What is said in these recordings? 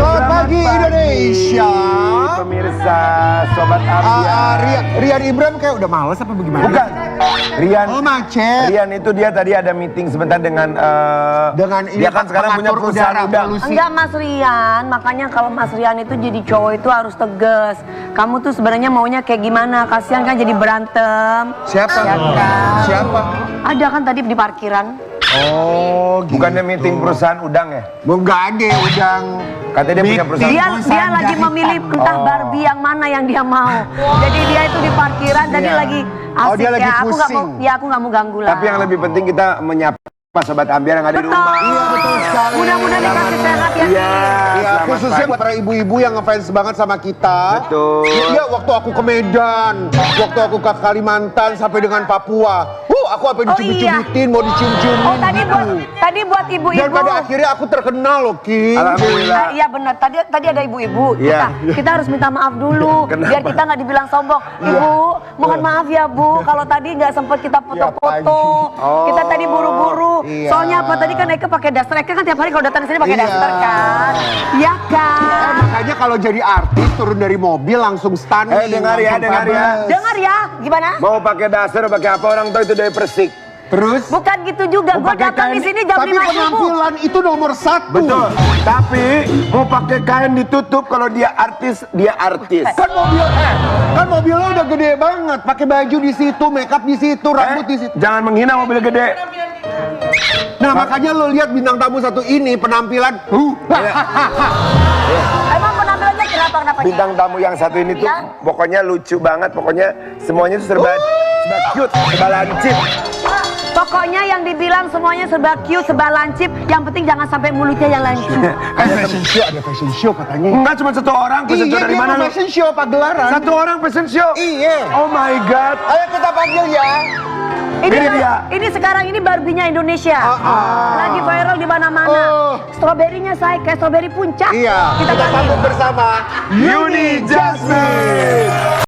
Selamat pagi Indonesia. Pemirsa Sobat Ambiar. Rian Ibram kayak udah males apa bagaimana? Bukan. Rian. Oh, macet. Rian itu dia tadi ada meeting sebentar dengan ini dia kan sekarang punya perusahaan udang. Enggak Mas Rian, makanya kalau Mas Rian itu jadi cowok itu harus tegas. Kamu tuh sebenarnya maunya kayak gimana? Kasihan kan jadi berantem. Siapa? Ya kan? Siapa? Ada kan tadi di parkiran. Oh, gitu. Bukannya meeting perusahaan udang ya? Enggak ada udang. Katanya dia punya perusahaan. Dia lagi memilih entah Barbie yang mana yang dia mau. Jadi dia itu di parkiran tadi lagi asik dia lagi ya. pusing. Aku nggak mau ganggu lah. Tapi yang lebih penting kita menyapa Sobat Ambiar yang ada di rumah. Iya, betul sekali. Mudah-mudahan dikasih sehat ya. Iya, Iya, khususnya buat para ibu-ibu yang ngefans banget sama kita. Betul. Iya, waktu aku ke Medan, waktu aku ke Kalimantan sampai dengan Papua. Aku apa dicubit-cubitin, mau dicium-ciumin. Oh tadi buat ibu-ibu. Dan pada akhirnya aku terkenal loh, Ki. Alhamdulillah. Iya benar. Tadi ada ibu-ibu. Iya. Kita harus minta maaf dulu. Kenapa? Biar kita nggak dibilang sombong. Ibu, mohon maaf ya Bu. Kalau tadi nggak sempat kita foto-foto. Oh. Kita tadi buru-buru. Iya. Soalnya apa? Tadi kan Eka pakai daster. Eka kan tiap hari kalau datang di sini pakai Iya. daster kan. Iya kan. Makanya kalau jadi artis turun dari mobil langsung stunning. Dengar ya, langsung dengar ya. famous. Dengar ya, gimana? Mau pakai dasar pakai apa orang tahu itu dari Persik. Terus? Bukan gitu juga. Gue pakai datang di kain- sini jam 5 Tapi subuh. penampilan itu nomor 1. Betul. Tapi mau pakai kain ditutup kalau dia artis, dia artis. Kan mobilnya udah gede banget, pakai baju di situ, makeup di situ, rambut di situ. Jangan menghina mobil gede. Nah, makanya lo lihat bintang tamu satu ini penampilan. Emang penampilannya kenapa? Bintang tamu yang satu ini tuh Iya. pokoknya lucu banget, pokoknya semuanya tuh serba cute, serba lancip. Pokoknya yang dibilang semuanya serba cute, serba lancip. Yang penting jangan sampai mulutnya yang lancip. Ada fashion show katanya. Enggak cuma satu orang, fashion show dari mana lu? Fashion show pagelaran. Satu orang fashion show. Iya. Oh my god. Ayo kita panggil ya. Ini dia. Ini sekarang ini Barbie-nya Indonesia. Lagi viral di mana-mana. Stroberinya saya kayak stroberi puncak. Iya. Kita panggil. sambut bersama Yuni Jasmine.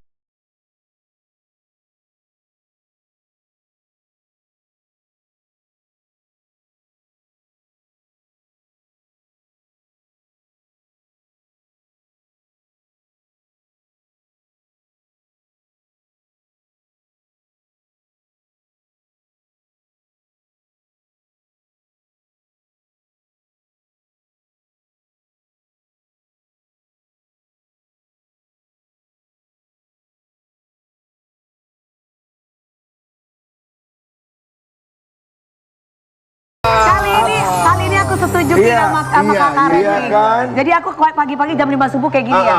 Kali ini aku setuju sama Kak Karen iya nih. kan? Jadi aku pagi-pagi jam 5 subuh kayak gini ya.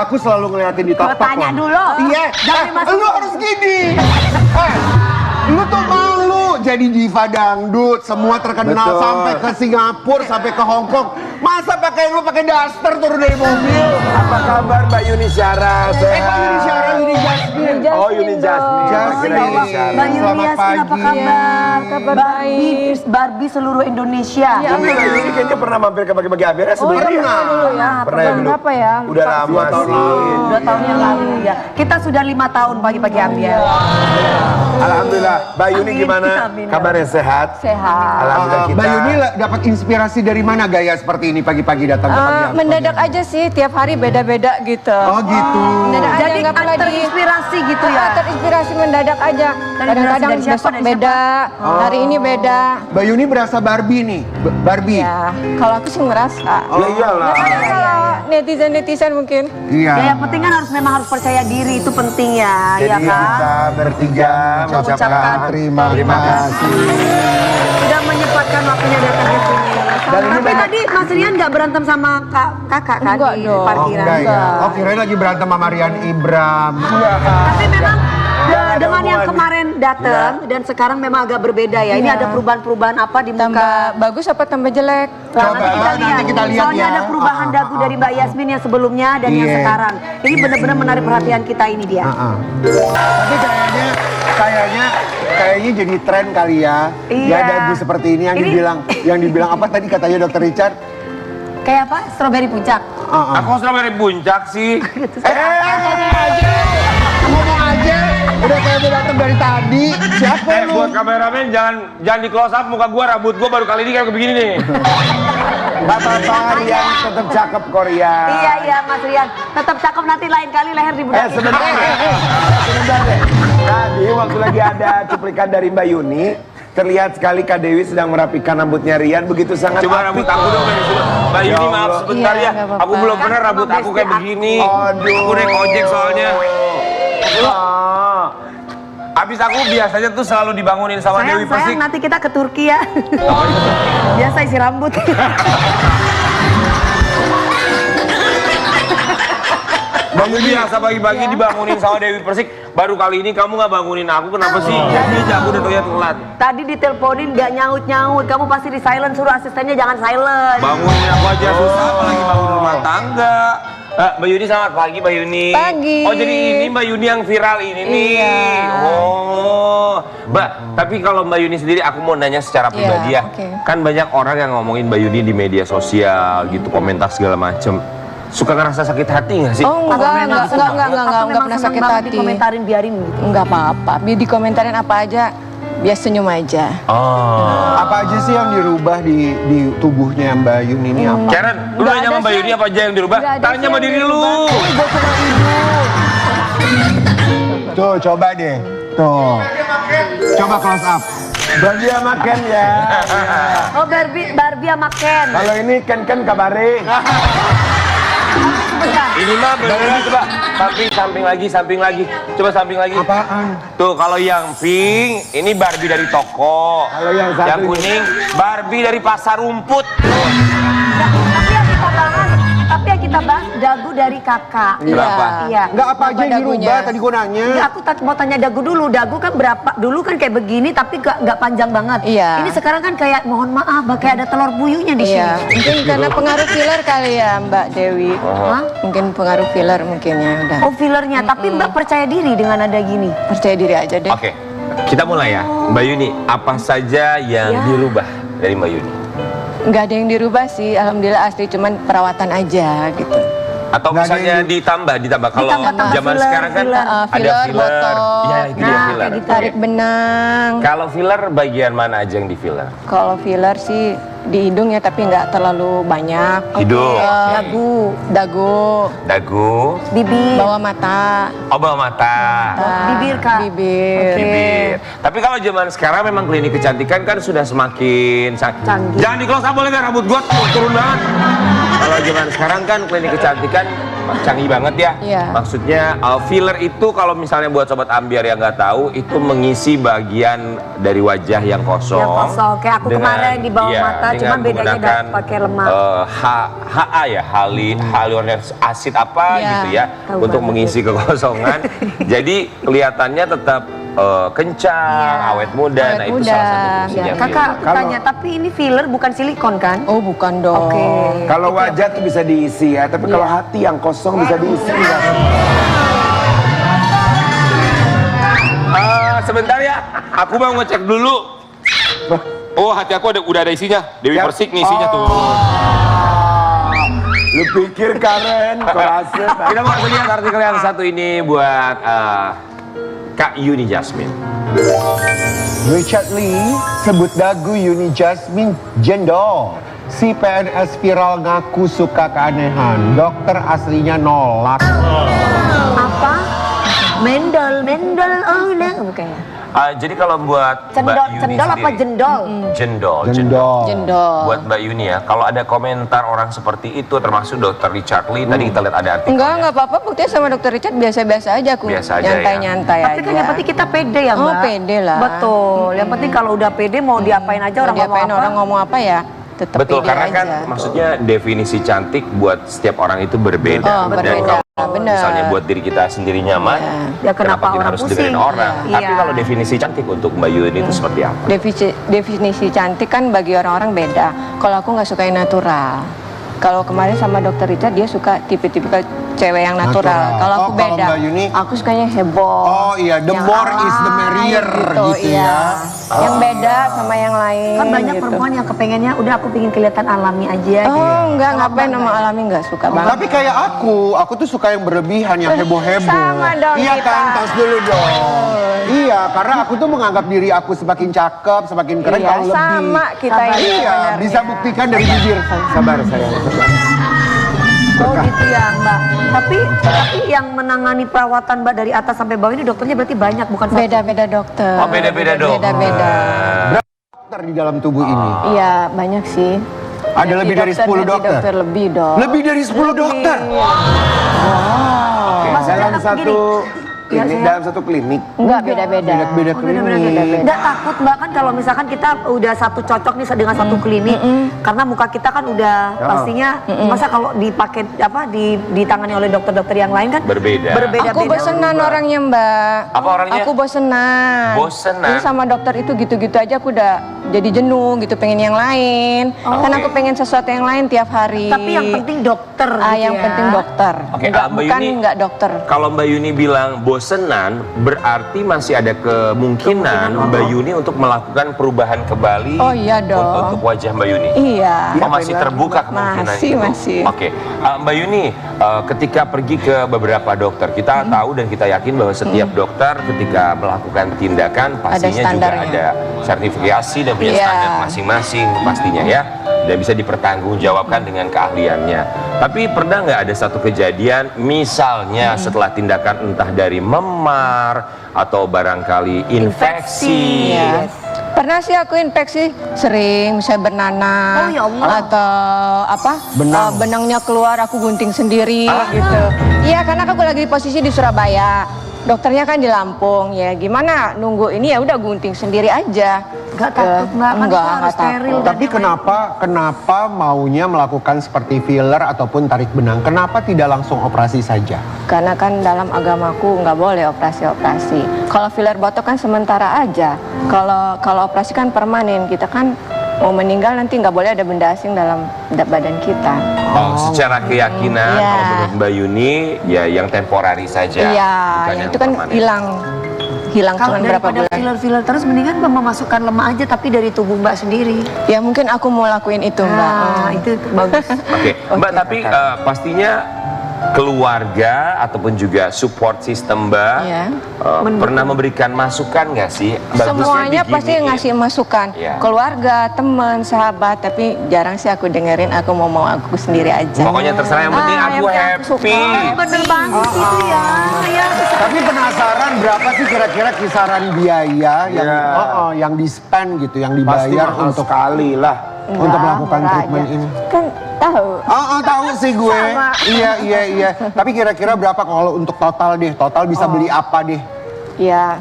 Aku selalu ngeliatin di TikTok. Tanya dulu. Iya. Jam 5 Lu subuh. harus gini. Lu tuh malu jadi diva dangdut, semua terkenal. Betul. Sampai ke Singapura, sampai ke Hong Kong. Masa lu pakai daster turun dari mobil? Apa kabar Mbak Yuni Syara? Pak Yuni Syara, Yuni Jasmine. Oh Yuni Jasmine. Jasmine. Kira Yuni Syara. Mbak Yuni Selamat Yasmin apa pagi. kabar? Kabar baik. Barbie seluruh Indonesia. Tapi Mbak Yuni kayaknya pernah mampir ke pagi-pagi Ambiar ya sebelumnya. pernah. Dulu ya. Pernah ya dulu. Berapa ya? Udah lama sih. 2 tahun yang lalu ya. Kita sudah 5 tahun pagi-pagi Ambiar. Alhamdulillah. Mbak Yuni Amin, gimana? amin. Kabarnya sehat? Sehat. Alhamdulillah kita. Mbak Yuni dapat inspirasi dari mana gaya seperti ini pagi-pagi datang ke pagi? Mendadak aja sih, tiap hari beda-beda gitu. Oh gitu. Mendadak aja, Jadi nggak pernah terinspirasi gitu ya. terinspirasi mendadak aja. Kadang-kadang dari siapa? besok Dari beda, hari ini beda. Mbak Yuni berasa Barbie nih, Barbie. Ya, kalau aku sih ngerasa. Ya iyalah. Kalau netizen mungkin. Iya. Ya yang penting kan memang harus percaya diri itu penting ya, Jadi ya kan? kita bertiga mengucapkan terima kasih. Sudah menyempatkan waktunya datang ke sini. Dan ini Tapi banyak- tadi Mas Rian nggak berantem sama kakak kan Enggak di dong. parkiran? Enggak ya. Oh kirain lagi berantem sama Rian Ibram. Tapi memang ada dengan yang hubungan. kemarin datang dan sekarang memang agak berbeda ya. Ini Iya. ada perubahan-perubahan apa di muka? Tambah bagus apa tambah jelek? Coba, nanti kita lihat Soalnya ya. ada perubahan dagu dari Mbak Yasmin yang sebelumnya dan yang Iya. sekarang. Ini benar-benar menarik perhatian kita ini dia. Tapi kayaknya jadi tren kali ya. Iya. Ya ada ibu seperti ini yang dibilang apa tadi katanya Dokter Richard? Kayak apa? Strawberry puncak. Aku strawberry puncak sih. Ngomong aja, udah kayak udah datang dari tadi. Siapa lu? Buat kameramen jangan di close up muka gua, rambut gua baru kali ini kayak begini nih. Gak apa-apa, Rian tetap cakep Korea. Iya Mas Rian, tetap cakep, nanti lain kali leher dibedakin. Sebentar deh. Tadi waktu lagi ada cuplikan dari Mbak Yuni, terlihat sekali Kak Dewi sedang merapikan rambutnya Rian, begitu sangat Coba rambut aku dong, Mbak Yuni, Ya maaf Allah. sebentar Iya, ya. nggak apa-apa. Aku belum pernah Kan rambut sama aku kayak bestie begini. Aduh. Aku naik ojek soalnya. Ah. Habis aku biasanya tuh selalu dibangunin sama Dewi Persik. Sayang, nanti kita ke Turki ya. Biasa isi rambut. Kamu biasa pagi-pagi dibangunin sama Dewi Persik. Baru kali ini kamu nggak bangunin aku, kenapa sih? Ini aku udah doyan telat. Tadi diteleponin gak nyaut-nyaut, kamu pasti di silent, suruh asistennya jangan silent. Bangunin aku aja susah, apalagi bangun rumah tangga. Mbak Yuni, selamat pagi Mbak Yuni. Pagi. Oh, jadi ini Mbak Yuni yang viral ini nih. Iya. Oh, Mbak, tapi kalau Mbak Yuni sendiri aku mau nanya secara pribadi ya. oke. Kan banyak orang yang ngomongin Mbak Yuni di media sosial gitu, komentar segala macem. Suka ngerasa sakit hati nggak sih? Oh enggak Aku memang pernah seneng sakit banget hati. dikomentarin, biarin gitu. Enggak apa-apa, dikomentarin apa aja, biar senyum aja. Oh. Apa aja sih yang dirubah di tubuhnya Mbak Yuni ini apa? Karen, lu Nggak nanya ada sama Mbak sih. Yuni apa aja yang dirubah? Nggak ada Tanya sih sama yang diri lu. dirubah. Tuh, coba deh. Tuh. Coba close up. Bagi sama Ken ya. Oh, Barbie sama Ken. Kalau ini Ken kabare. Ini mah beneran, coba samping lagi. Coba samping lagi. Apaan? Tuh, kalau yang pink ini Barbie dari toko. Kalau yang satu Yang ini. kuning Barbie dari pasar rumput. Tapi yang kita bahas dagu dari kakak. Kenapa? Iya. Enggak apa aja yang dagunya? dirubah tadi gue nanya. Enggak, aku mau tanya dagu dulu. Dagu kan berapa? Dulu kan kayak begini tapi gak panjang banget. Iya. Ini sekarang kan kayak mohon maaf, kayak ada telur puyuhnya di Iya, sini. mungkin karena pengaruh filler kali ya Mbak Dewi. Hah? Mungkin pengaruh filler mungkin ya udah. Oh, fillernya. Tapi Mbak percaya diri dengan ada gini. Percaya diri aja deh. Oke, kita mulai ya. Mbak Yuni, apa saja yang Ya. dirubah dari Mbak Yuni? Nggak ada yang dirubah sih, alhamdulillah asli, cuman perawatan aja gitu. Atau Nggak ada misalnya yang ditambah. Kalau Ditambah zaman filler, sekarang kan filler. ada Filler, filler. botox. Iya, itu dia Nah, filler. kayak gitu. Tarik benang. Kalau filler bagian mana aja yang di filler? Kalau filler sih di hidung ya, tapi nggak terlalu banyak. Hidung, Dagu, Bibir. bawah mata, oh bawah mata. Bibir, Kak. bibir. Oke. Bibir. Tapi kalau zaman sekarang memang klinik kecantikan kan sudah semakin Canggih. Jangan di close up boleh nggak, rambut gua turun banget. Kalau zaman sekarang kan klinik kecantikan canggih banget ya. Iya. Maksudnya filler itu kalau misalnya buat sobat ambiar yang nggak tahu, itu mengisi bagian dari wajah yang kosong. Yang kosong. Kayak aku kemarin di bawah mata, dengan cuman bedanya menggunakan, pakai lemak. HA ya, hyaluronic acid apa Iya. gitu ya, Tahu untuk banget. mengisi kekosongan. Jadi kelihatannya tetap kencang, Iya. awet muda. Awet Nah itu muda. salah satu fungsinya. Ya, kakak aku Kalau- tanya, tapi ini filler bukan silikon kan? Oh bukan dong. Oke. Kalau wajah tuh bisa diisi ya, tapi kalau hati yang kosong bisa diisi ya. Sebentar ya, aku mau ngecek dulu. Oh, hati aku udah ada isinya. Dewi Ya. Persik nih isinya tuh. Lu pikir Karen, kolase. Kita mau lihat artikel yang satu ini buat Kak Yuni Jasmine. Richard Lee sebut dagu Yuni Jasmine jendol. Si PNS viral ngaku suka keanehan. Dokter aslinya nolak. Apa? Mendol, oh nah, bukan ya? Jadi kalau buat Cendol, Mbak Yuni cendol apa sendiri, jendol? Jendol. Jendol. Jendol. Buat Mbak Yuni ya, kalau ada komentar orang seperti itu, termasuk Dokter Richard Lee, tadi kita lihat ada artikelnya. Enggak apa-apa, buktinya sama dokter Richard biasa-biasa aja aku. Biasa aja ya. Nyantai-nyantai aja. Tapi kan yang penting kita pede ya, Oh, Mbak. pede lah. Betul. Yang penting kalau udah pede mau diapain aja orang ngomong diapain apa. orang ngomong apa ya, tetap Betul, pede karena kan aja. maksudnya definisi cantik buat setiap orang itu berbeda. Oh, Dan berbeda, kalau benar. misalnya buat diri kita sendiri nyaman, Ya, kenapa kita orang harus pusing? dengerin orang. Iya. Tapi kalau definisi cantik untuk Mbak Yuni itu seperti apa? Definisi cantik kan bagi orang-orang beda. Kalau aku nggak suka yang natural. Kalau kemarin sama dokter Richard dia suka tipe-tipe cewek yang natural. Natural. Kalau aku Oh, kalau beda. Mbak Yuni? Aku sukanya heboh. Oh iya, the yang more is the alay merrier gitu iya. ya. yang beda sama yang lain. Kan banyak gitu. perempuan yang kepengennya udah aku pengen kelihatan alami aja gitu. Oh enggak, ngapain sama alami enggak suka banget. Tapi kayak aku tuh suka yang berlebihan, yang heboh-heboh. Sama dong Iya kita. kan, tos dulu dong. Iya, karena aku tuh menganggap diri aku semakin cakep, semakin keren Iya, kalau lebih. sama kita ini Iya, sebenarnya. bisa buktikan dari bibir. Sabar sayang, sabar. Oh gitu ya Mbak. Tapi yang menangani perawatan Mbak dari atas sampai bawah ini dokternya berarti banyak bukan satu. Beda-beda dokter. Oh, beda-beda dong. Beda-beda. Dokter di dalam tubuh ini. Iya, banyak sih. Ada Gaji lebih dari 10 dokter? lebih dong. Lebih dari 10 dokter. Maksudnya Dalam aku satu Ya, klinik, saya- dalam satu klinik. Enggak, beda-beda. Beda Oh, beda-beda. Nggak takut Mbak kan kalau misalkan kita udah satu cocok nih dengan satu klinik, karena muka kita kan udah pastinya masa kalau dipakai ditangani oleh dokter-dokter yang lain kan Berbeda. berbeda-beda. Aku bosenan orangnya, Mbak. Apa orangnya? Aku bosenan. Bosenan? Jadi sama dokter itu gitu-gitu aja aku udah jadi jenuh gitu, pengen yang lain. Kan Oke. aku pengen sesuatu yang lain tiap hari. Tapi yang penting dokter. gitu yang ya. penting dokter. Oke, Enggak, Mbak bukan Yuni- enggak dokter. Kalau Mbak Yuni bilang bosenan, berarti masih ada kemungkinan Mbak Yuni untuk melakukan perubahan kembali Oh, iya dong. untuk wajah Mbak Yuni. Iya. Oh, masih terbuka kemungkinan Masih, itu. masih. Oke, Mbak Yuni, ketika pergi ke beberapa dokter, kita tahu dan kita yakin bahwa setiap dokter ketika melakukan tindakan pastinya juga standarnya. ada sertifikasi dan punya Iya. standar masing-masing pastinya ya, dan bisa dipertanggungjawabkan dengan keahliannya. Tapi pernah nggak ada satu kejadian, misalnya setelah tindakan entah dari memar atau barangkali infeksi. Iya. Pernah sih aku infeksi sering, misalnya bernanah. Oh, ya Allah. Atau apa? Benang. Benangnya keluar aku gunting sendiri gitu. Iya, karena aku lagi posisi di Surabaya. Dokternya kan di Lampung, ya gimana nunggu ini ya udah gunting sendiri aja. Nggak takut Mbak, kan Enggak, itu harus enggak takut. steril. Tapi kenapa maunya melakukan seperti filler ataupun tarik benang? Kenapa tidak langsung operasi saja? Karena kan dalam agamaku nggak boleh operasi-operasi. Kalau filler botok kan sementara aja. Kalau operasi kan permanen. Kita kan mau meninggal nanti nggak boleh ada benda asing dalam badan kita. Oh, secara keyakinan Iya. kalau menurut Mbak Yuni ya yang temporari saja. Iya, bukan yang itu kan permanen. hilang Kalau cuma berapa daripada bulan. filler-filler terus mendingan Mbak memasukkan lemak aja tapi dari tubuh Mbak sendiri. Ya mungkin aku mau lakuin itu, Mbak. Nah, itu bagus. Oke, Mbak, tapi pastinya keluarga ataupun juga support system Mbak Iya. pernah memberikan masukan nggak sih? Bagusnya Semuanya begini, pasti ngasih masukan. Iya. Keluarga, teman, sahabat, tapi jarang sih aku dengerin. Aku mau aku sendiri aja. Pokoknya terserah, yang penting Ah, aku yang penting aku happy. suka. Bener banget itu ya. Ya. Tapi penasaran berapa sih kira-kira kisaran biaya yang Ya. yang di-spend gitu, yang Pasti dibayar mahal untuk sekali lah. untuk melakukan murah treatment aja. ini? Kan tahu. Tahu sih gue. Sama. Iya. Tapi kira-kira berapa kalau untuk total deh? Total bisa beli apa deh? Ya,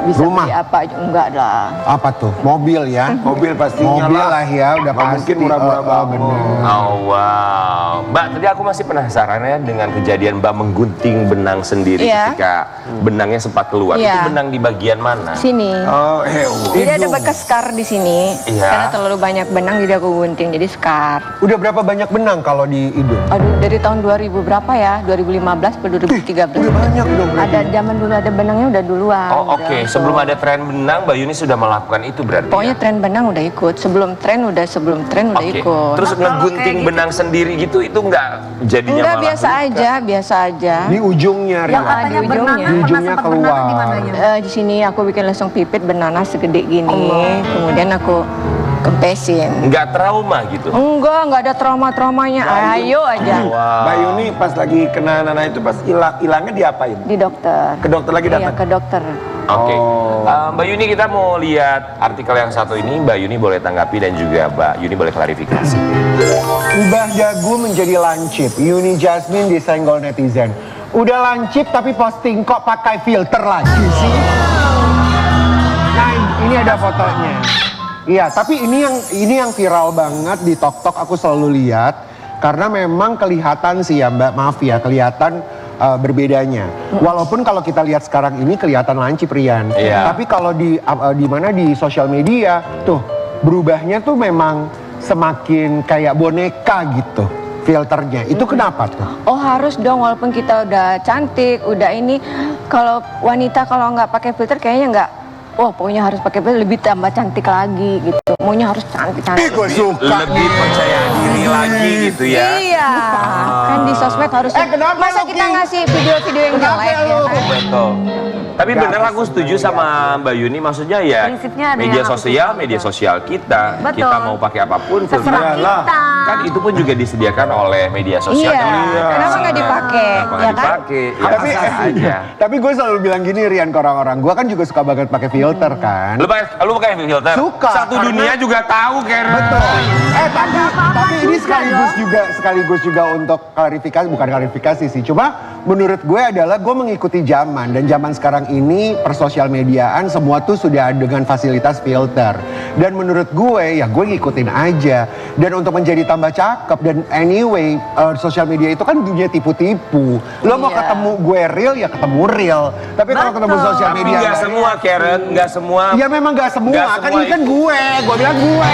bisa Rumah? beli apa aja. Enggak lah. Apa tuh? Mobil ya? Mobil pastinya Mobil lah ya, udah Nggak pasti. mungkin murah-murah banget. bener. Oh wow, Mbak, tadi aku masih penasaran ya dengan kejadian Mbak menggunting benang sendiri Iya. ketika benangnya sempat keluar. Iya. Itu benang di bagian mana? Sini. Oh, Jadi ada bekas scar di sini. Iya. Karena terlalu banyak benang jadi aku gunting jadi scar. Udah berapa banyak benang kalau di hidung? Aduh, dari tahun 2000 berapa ya? 2015 atau 2013? Udah banyak dong berarti. Ada zaman dulu ada benangnya udah duluan. Oh udah oke, aku- sebelum ada tren benang, Mbak Yuni sudah melakukan itu berarti Pokoknya ya? tren benang udah ikut. Sebelum tren udah Oke, ikut. terus Nah, kalau ngegunting kayak gitu- benang sendiri gitu, itu nggak jadinya Enggak, malah biasa luka? aja, biasa aja. Di ujungnya, Yang Rina. katanya di ujungnya. bernanah, Di pernah ujungnya sempat bernanah di keluar. mananya? Di sini aku bikin langsung pipit bernanah segede gini. Kemudian aku kempesin. Nggak trauma gitu? Enggak ada trauma-traumanya. Ayo aja. Mbak Yuni pas lagi kena nanah itu pas hilangnya diapain? Di dokter. Ke dokter lagi Iya, datang? ke dokter. Oke, Oh. Mbak Yuni, kita mau lihat artikel yang satu ini. Mbak Yuni boleh tanggapi dan juga Mbak Yuni boleh klarifikasi. Ubah dagu menjadi lancip. Yuni Jasmine disenggol netizen. Udah lancip tapi posting kok pakai filter lagi sih? Nah, ini ada fotonya. Iya, tapi ini yang viral banget di TokTok, aku selalu lihat karena memang kelihatan sih ya Mbak, maaf ya, kelihatan berbedanya. Walaupun kalau kita lihat sekarang ini kelihatan lancip Rian. Iya. Tapi kalau di mana di sosial media tuh berubahnya tuh memang semakin kayak boneka gitu filternya. Itu kenapa tuh? Oh harus dong, walaupun kita udah cantik, udah ini. Kalau wanita kalau nggak pakai filter kayaknya oh pokoknya harus pakai filter lebih tambah cantik lagi gitu. Maunya harus cantik-cantik. Gue suka. Lebih percaya diri lagi gitu ya. Iya, kan di sosmed harus. kenapa Masa lu, kita King? ngasih video-video yang Kenapa jelek ya lu? kan? Betul. Tapi bener aku setuju sama Mbak Yuni, maksudnya ya Prinsipnya ada media yang aku sosial, suka, media betul. sosial kita, Betul. kita mau pakai apapun Terserah filternya. kita. Kan itu pun juga disediakan oleh media sosial. Iya, kan? kenapa nggak dipakai, Kenapa nggak ya kan? dipakai? Ya, Tapi sah aja. tapi gue selalu bilang gini Rian ke orang-orang, gue kan juga suka banget pakai filter kan. Lu pakai filter? Suka, Satu karena- dunia juga tahu, Karen. Betul. Tapi ini juga sekaligus juga untuk klarifikasi, bukan klarifikasi sih. Cuma menurut gue adalah gue mengikuti zaman, dan zaman sekarang ini persosial mediaan semua tuh sudah dengan fasilitas filter. Dan menurut gue ya gue ngikutin aja. Dan untuk menjadi tambah cakep, dan anyway sosial media itu kan dunia tipu-tipu. Lo mau Iya. ketemu gue real ya ketemu real. Tapi kalau ketemu Betul. sosial Tapi media nggak semua, Karen, nggak semua. ya memang gak semua, Nggak kan semua ini kan gue bilang gue.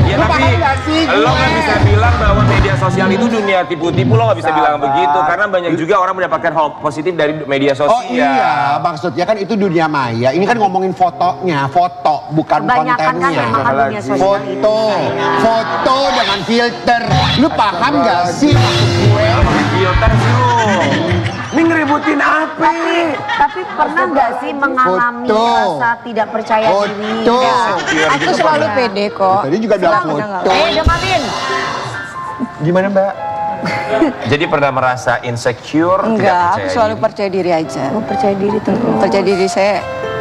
Ya, Lu tapi paham gak sih? lo nggak bisa bilang bahwa media sosial itu dunia tipu-tipu, lo nggak bisa bilang Sabar. begitu, karena banyak juga orang mendapatkan hal positif dari media sosial. Oh iya, maksudnya kan itu dunia maya. Ini kan ngomongin fotonya, foto bukan Kebanyakan kan kontennya. memang kan dunia sosial Foto, ini. foto dengan filter. Lu paham gak sih maksud gue? Filter sih lo. Ini ngeributin apa? Tapi pernah nggak sih mengalami Foto. rasa tidak percaya diri? Foto. Insecure Aku gitu, selalu pernah. pede kok. Tadi juga bilang Selalu. foto. Dengerin. Gimana Mbak? Jadi pernah merasa insecure, Enggak, tidak aku percaya selalu diri? percaya diri aja. Oh, percaya diri tuh. Percaya diri saya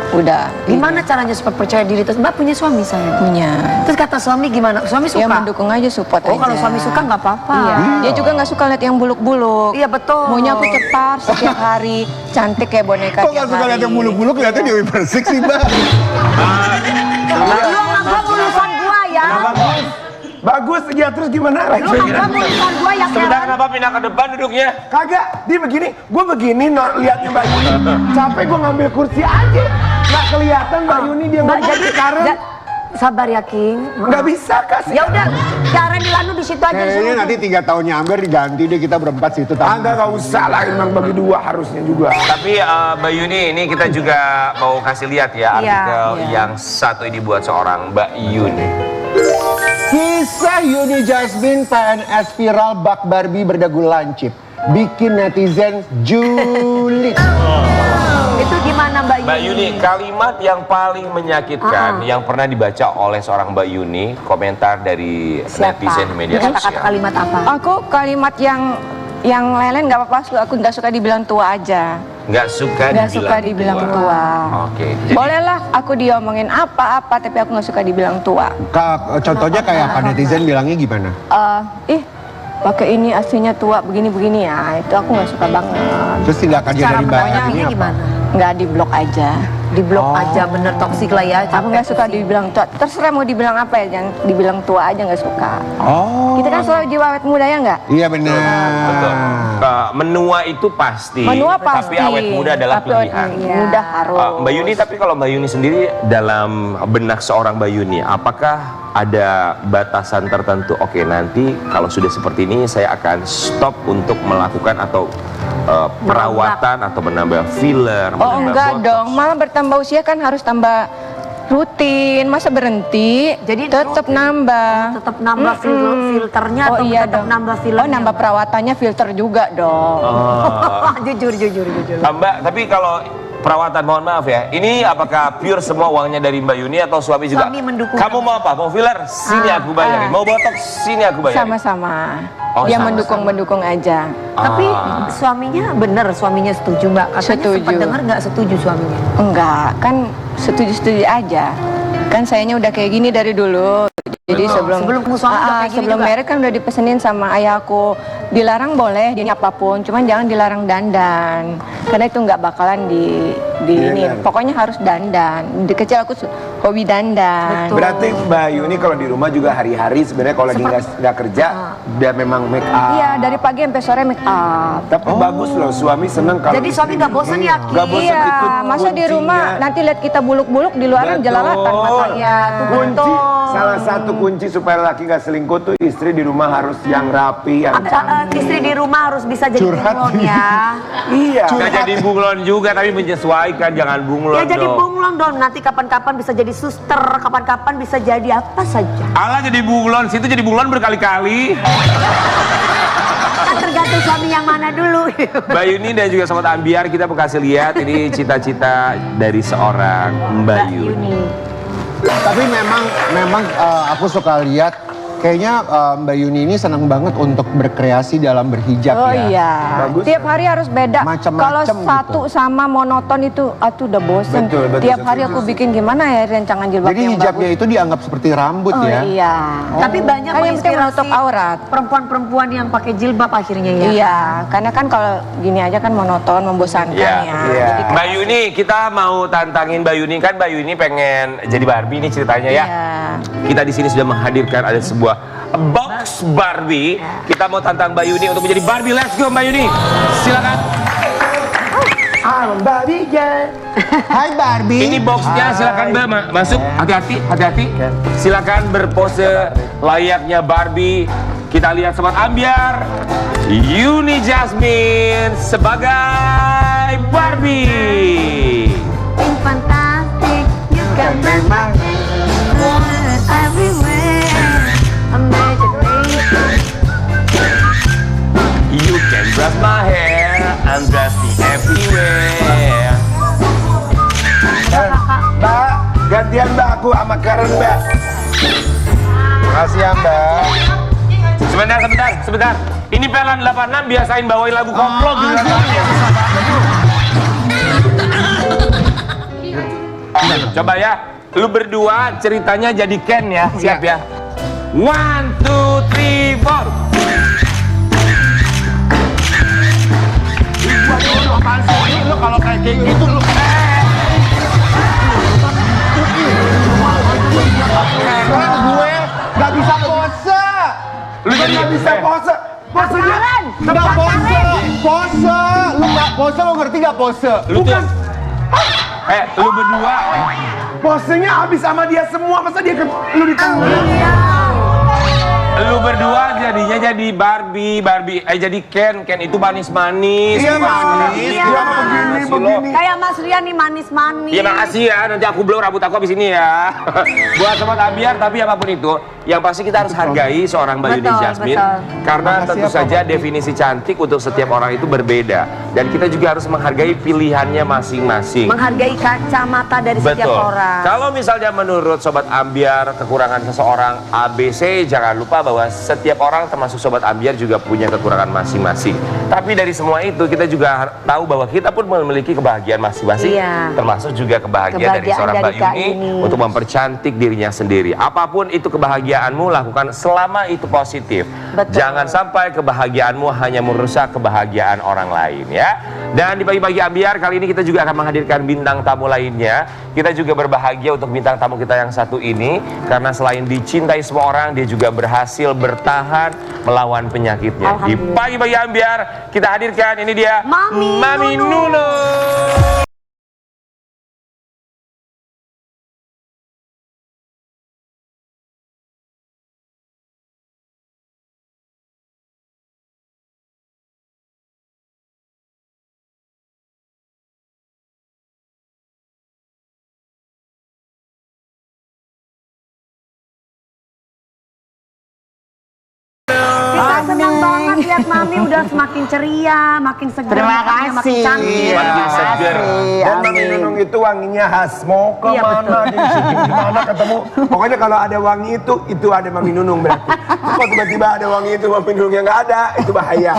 udah. Gimana caranya supaya percaya diri? Terus Mbak punya suami saya. Punya. Terus kata suami gimana? Suami suka? Ya mendukung aja, support aja. Oh, kalau suami suka nggak apa-apa. Iya. Dia juga nggak suka lihat yang buluk-buluk. Iya, betul. Maunya aku cetar setiap hari, cantik kayak boneka Kok tiap gak suka lihat hari. yang bulu-bulu kelihatan Dewi Persik sih Mbak? Lu anggap urusan gua ya. Bagus, ya terus gimana? Lu anggap urusan gua ya, Sebentar, Karen. kenapa pindah ke depan duduknya? Kagak, dia begini, gue begini liatnya Mbak Yuni. Capek gue ngambil kursi aja. Nggak kelihatan Mbak Yuni dia Mbak, ngomong jadi sekarang. sabar ya, King. Nggak bisa kasih. Ya udah, Karen Dilanu di situ aja. Kayaknya disuruh. nanti 3 tahun nyamber diganti deh kita berempat situ. Anda nggak usah lah, emang bagi dua harusnya juga. Tapi Mbak Yuni, ini kita juga mau kasih lihat ya Iya. artikel yang satu ini buat seorang Mbak Yuni. Kisah Yuni Jasmine PNS viral bak Barbie berdagu lancip bikin netizen julid. Itu gimana Mbak Yuni? Mbak Yuni, kalimat yang paling menyakitkan yang pernah dibaca oleh seorang Mbak Yuni, komentar dari Siapa? netizen di media Kata-kata sosial. kalimat apa? Aku kalimat yang lain-lain nggak apa-apa, aku nggak suka dibilang tua aja. Nggak suka Nggak dibilang suka dibilang tua. Oke. Jadi, Bolehlah aku diomongin apa-apa, tapi aku nggak suka dibilang tua. Contohnya kayak apa netizen bilangnya gimana? Ih, pakai ini aslinya tua begini-begini ya, itu aku nggak suka banget. Terus tindakannya Cara dari Mbak ini menanggapinya apa? gimana? Nggak di blok aja. Di blok aja, bener toksik lah ya. Aku nggak suka dibilang tua. Terserah mau dibilang apa ya, jangan dibilang tua aja nggak suka. Oh, Kita kan selalu jiwa awet muda ya nggak? iya benar. betul. Menua itu pasti. Menua Tapi pasti. awet muda adalah Tapi awet pilihan. muda harus. Mbak Yuni, tapi kalau Mbak Yuni sendiri dalam benak seorang Mbak Yuni, apakah ada batasan tertentu? Oke, nanti kalau sudah seperti ini saya akan stop untuk melakukan atau perawatan atau menambah filler, Oh menambah enggak botox. dong, malah bertambah usia kan harus tambah rutin, masa berhenti? Jadi tetap nambah. Tetap nambah filternya Oh atau iya tetap dong. nambah filmnya? Oh nambah perawatannya filter juga dong. jujur. Mbak, tapi kalau perawatan mohon maaf ya, ini apakah pure semua uangnya dari Mbak Yuni atau suami juga? Suami mendukung. Kamu mau apa? Mau filler? Sini aku bayarin. Mau botox? Sini aku bayarin. Sama-sama. Oh, Dia sama-sama. mendukung aja. Tapi suaminya bener, suaminya setuju Mbak. Katanya Setuju. sempat dengar nggak setuju suaminya. Enggak, kan setuju-setuju aja. Kan sayanya udah kayak gini dari dulu. Jadi sebelum Sebelum suami udah kayak gini sebelum juga? married kan udah dipesenin sama ayahku, dilarang boleh ini apapun, cuman jangan dilarang dandan. Karena itu nggak bakalan di ini. Pokoknya harus dandan. Di kecil aku hobi dandan. Betul. Berarti Mbak Yuni kalau di rumah juga hari-hari sebenarnya kalau lagi nggak kerja, dia memang make up. Iya, dari pagi sampai sore make up. Tapi bagus loh, suami seneng kalau. Jadi suami nggak bosan ya, Ki? Nggak bosan Iya, ikut masa di rumah kuncinya. nanti lihat kita buluk-buluk di luaran Betul. jelalatan matanya. Tuh Kunci, betul. salah satu kunci supaya laki nggak selingkuh tuh istri di rumah harus yang rapi, yang Istri di rumah harus bisa jadi Curhat. bunglon ya. iya. Nggak jadi bunglon juga, tapi menyesuaikan. kebaikan, jangan bunglon Ya jadi dong. bunglon dong, nanti kapan-kapan bisa jadi suster, kapan-kapan bisa jadi apa saja. Allah jadi bunglon, situ jadi bunglon berkali-kali. Kan tergantung suami yang mana dulu. Mbak Yuni dan juga Sobat Ambiar, kita mau kasih lihat ini cita-cita dari seorang Mbak Yuni. Tapi memang aku suka lihat kayaknya Mbak Yuni ini senang banget untuk berkreasi dalam berhijab Oh ya. iya, tiap hari harus beda. Kalau Macem-macem satu sama monoton itu, udah bosen. Betul, Tiap hari aku bikin gimana ya rancangan jilbab Jadi yang hijabnya bagus. itu dianggap seperti rambut Oh ya. iya. Tapi banyak Kan yang penting menginspirasi menutup aurat. perempuan-perempuan yang pakai jilbab akhirnya ya. Iya, karena kan kalau gini aja kan monoton, membosankan Iya. ya. Iya. Jadi Mbak Yuni, kita mau tantangin Mbak Yuni, kan Mbak Yuni pengen jadi Barbie nih ceritanya ya. Iya. Kita di sini sudah menghadirkan ada sebuah box Barbie. Kita mau tantang Mbak Yuni untuk menjadi Barbie. Let's go Mbak Yuni. Silakan. Barbie girl. Hai Barbie. Ini boxnya silakan Mbak masuk. Hati-hati, hati-hati. Silakan berpose layaknya Barbie. Kita lihat Sobat Ambiar. Yuni Jasmine sebagai Barbie. Fantastic, you can Memang everywhere. Imagination. You can brush my hair, undress me everywhere. Mbak, gantian Mbak aku sama Karen Mbak. makasih ya Mbak. Sebentar. Ini Pelan 86 biasain bawain lagu koplo gitu. Coba ya, lu berdua ceritanya jadi Ken ya, siap ya. 1, 2, 3, 4. Lu kalau kayak gitu lu. Kan gue gak bisa pose. Lu jadi Nggak bisa pose. Posenya Nggak pose. Pose. Lu gak pose, lu ngerti gak pose? lu tuh. Lu berdua. posenya habis sama dia semua. Masa dia lu di tengah? Lu berdua jadinya jadi Barbie, jadi Ken itu manis-manis. Iya manis. Iya. Dia begini. Kayak Mas Rian nih manis-manis. Iya makasih ya, nanti aku blow rambut aku habis ini ya. Buat Sobat Ambiar, tapi apapun itu, yang pasti kita harus hargai seorang Mbak Yuni Betul, Jasmine. betul. Karena Makasih tentu ya, saja Pak. definisi cantik untuk setiap orang itu berbeda. Dan kita juga harus menghargai pilihannya masing-masing. Menghargai kacamata dari setiap Betul. orang. Kalau misalnya menurut Sobat Ambiar kekurangan seseorang ABC, jangan lupa bahwa setiap orang termasuk Sobat Ambiar juga punya kekurangan masing-masing. Tapi dari semua itu kita juga tahu bahwa kita pun memiliki kebahagiaan masing-masing. Iya. Termasuk juga kebahagiaan dari Kebahagiaan seorang dari Mbak Kak Yuni Yuni. untuk mempercantik dirinya sendiri. Apapun itu kebahagiaanmu, lakukan selama itu positif. Betul. Jangan sampai kebahagiaanmu hanya merusak kebahagiaan orang lain ya. Dan di pagi-pagi Ambiar kali ini kita juga akan menghadirkan bintang tamu lainnya. Kita juga berbahagia untuk bintang tamu kita yang satu ini karena selain dicintai semua orang, dia juga berhasil bertahan melawan penyakitnya. Di Alhamdulillah. pagi-pagi Ambiar kita hadirkan ini dia Mami Nunu. Nunu. Kita senang banget lihat Mami udah semakin ceria, makin segar, Terima mukanya makin kasih. cantik. Makin seger. Dan Mami Nunung itu wanginya khas. Mau Iya, kemana, di mana ketemu. Pokoknya kalau ada wangi itu ada Mami Nunung berarti. Kalau tiba-tiba ada wangi itu Mami Nunung yang nggak ada, itu bahaya.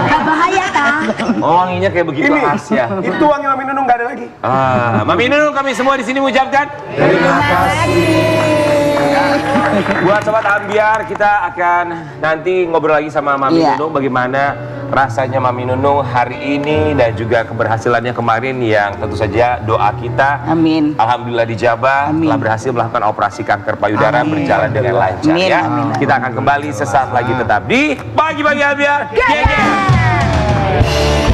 Gak bahaya kan? Oh, wanginya kayak begitu Ini, khas ya. itu wangi Mami Nunung nggak ada lagi. Mami Nunu, kami semua di sini mengucapkan Terima kasih. buat Sobat Ambiar, kita akan nanti ngobrol lagi sama Mami Iya. Nunung bagaimana rasanya Mami Nunung hari ini dan juga keberhasilannya kemarin yang tentu saja doa kita Amin. alhamdulillah dijabah, Amin. telah berhasil melakukan operasi kanker payudara Amin. berjalan dengan lancar Amin, ya. amin. Kita akan kembali sesaat lagi tetap di Pagi-Pagi Ambiar. Geng, geng.